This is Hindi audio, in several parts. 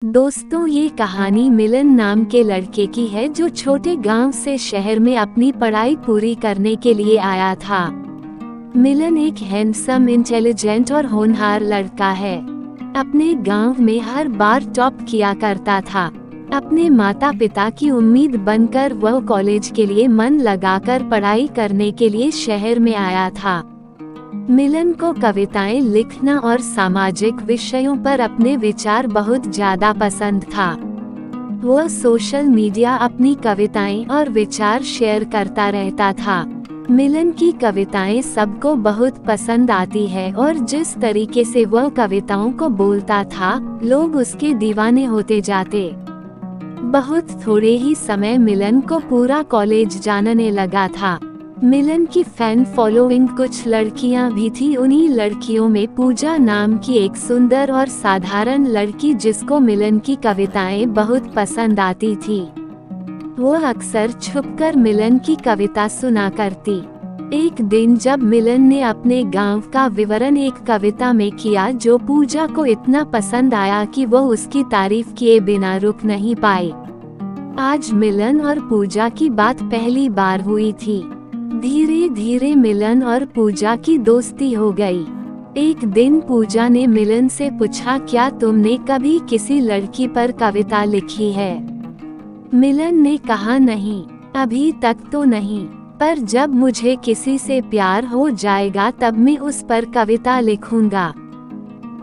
दोस्तों, ये कहानी मिलन नाम के लड़के की है जो छोटे गांव से शहर में अपनी पढ़ाई पूरी करने के लिए आया था। मिलन एक हैंडसम, इंटेलिजेंट और होनहार लड़का है। अपने गांव में हर बार टॉप किया करता था। अपने माता पिता की उम्मीद बनकर वह कॉलेज के लिए मन लगाकर पढ़ाई करने के लिए शहर में आया था। मिलन को कविताएं लिखना और सामाजिक विषयों पर अपने विचार बहुत ज्यादा पसंद था। वह सोशल मीडिया अपनी कविताएं और विचार शेयर करता रहता था। मिलन की कविताएं सबको बहुत पसंद आती है और जिस तरीके से वह कविताओं को बोलता था, लोग उसके दीवाने होते जाते। बहुत थोड़े ही समय मिलन को पूरा कॉलेज जानने लगा था। मिलन की फैन फॉलोइंग कुछ लड़कियां भी थी। उन्हीं लड़कियों में पूजा नाम की एक सुंदर और साधारण लड़की, जिसको मिलन की कविताएं बहुत पसंद आती थी। वह अक्सर छुपकर मिलन की कविता सुना करती। एक दिन जब मिलन ने अपने गांव का विवरण एक कविता में किया, जो पूजा को इतना पसंद आया कि वह उसकी तारीफ किए बिना रुक नहीं पाई। आज मिलन और पूजा की बात पहली बार हुई थी। धीरे धीरे मिलन और पूजा की दोस्ती हो गई। एक दिन पूजा ने मिलन से पूछा, क्या तुमने कभी किसी लड़की पर कविता लिखी है? मिलन ने कहा, नहीं, अभी तक तो नहीं, पर जब मुझे किसी से प्यार हो जाएगा तब मैं उस पर कविता लिखूंगा।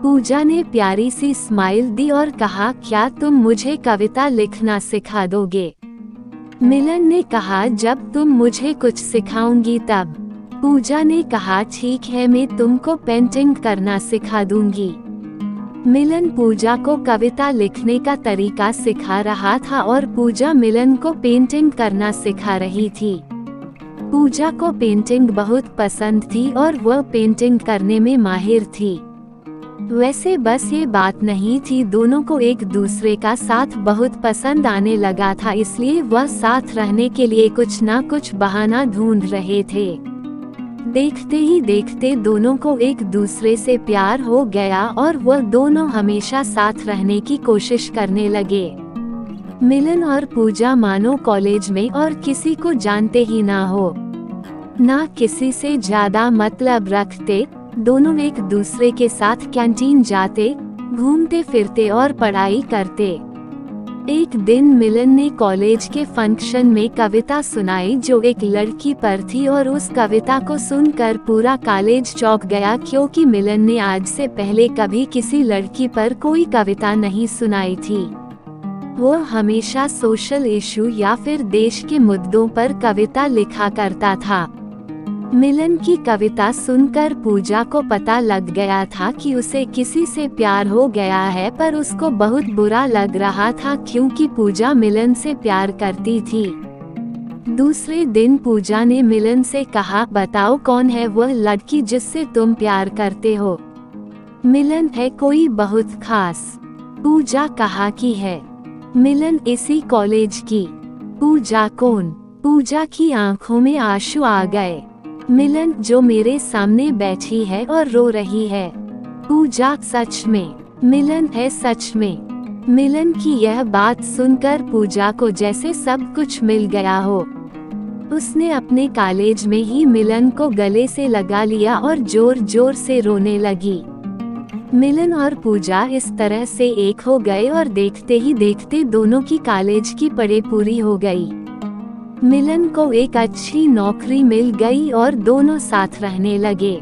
पूजा ने प्यारी सी स्माइल दी और कहा, क्या तुम मुझे कविता लिखना सिखा दोगे? मिलन ने कहा, जब तुम मुझे कुछ सिखाओगी तब। पूजा ने कहा, ठीक है, मैं तुमको पेंटिंग करना सिखा दूंगी। मिलन पूजा को कविता लिखने का तरीका सिखा रहा था और पूजा मिलन को पेंटिंग करना सिखा रही थी। पूजा को पेंटिंग बहुत पसंद थी और वह पेंटिंग करने में माहिर थी। वैसे बस ये बात नहीं थी, दोनों को एक दूसरे का साथ बहुत पसंद आने लगा था, इसलिए वह साथ रहने के लिए कुछ ना कुछ बहाना ढूंढ रहे थे। देखते ही देखते दोनों को एक दूसरे से प्यार हो गया और वह दोनों हमेशा साथ रहने की कोशिश करने लगे। मिलन और पूजा मानो कॉलेज में और किसी को जानते ही ना हो, ना किसी से ज्यादा मतलब रखते। दोनों एक दूसरे के साथ कैंटीन जाते, घूमते फिरते और पढ़ाई करते। एक दिन मिलन ने कॉलेज के फंक्शन में कविता सुनाई जो एक लड़की पर थी और उस कविता को सुनकर पूरा कॉलेज चौंक गया, क्योंकि मिलन ने आज से पहले कभी किसी लड़की पर कोई कविता नहीं सुनाई थी। वो हमेशा सोशल इशू या फिर देश के मुद्दों पर कविता लिखा करता था। मिलन की कविता सुनकर पूजा को पता लग गया था कि उसे किसी से प्यार हो गया है, पर उसको बहुत बुरा लग रहा था क्योंकि पूजा मिलन से प्यार करती थी। दूसरे दिन पूजा ने मिलन से कहा, बताओ कौन है वह लड़की जिससे तुम प्यार करते हो? मिलन, है कोई बहुत खास? पूजा कहा कि है। मिलन, इसी कॉलेज की? पूजा, कौन? पूजा की आंखों में आंसू आ गए। मिलन, जो मेरे सामने बैठी है और रो रही है। पूजा, सच में? मिलन, है सच में। मिलन की यह बात सुनकर पूजा को जैसे सब कुछ मिल गया हो। उसने अपने कॉलेज में ही मिलन को गले से लगा लिया और जोर जोर से रोने लगी। मिलन और पूजा इस तरह से एक हो गए और देखते ही देखते दोनों की कॉलेज की पढ़ाई पूरी हो गई। मिलन को एक अच्छी नौकरी मिल गई और दोनों साथ रहने लगे।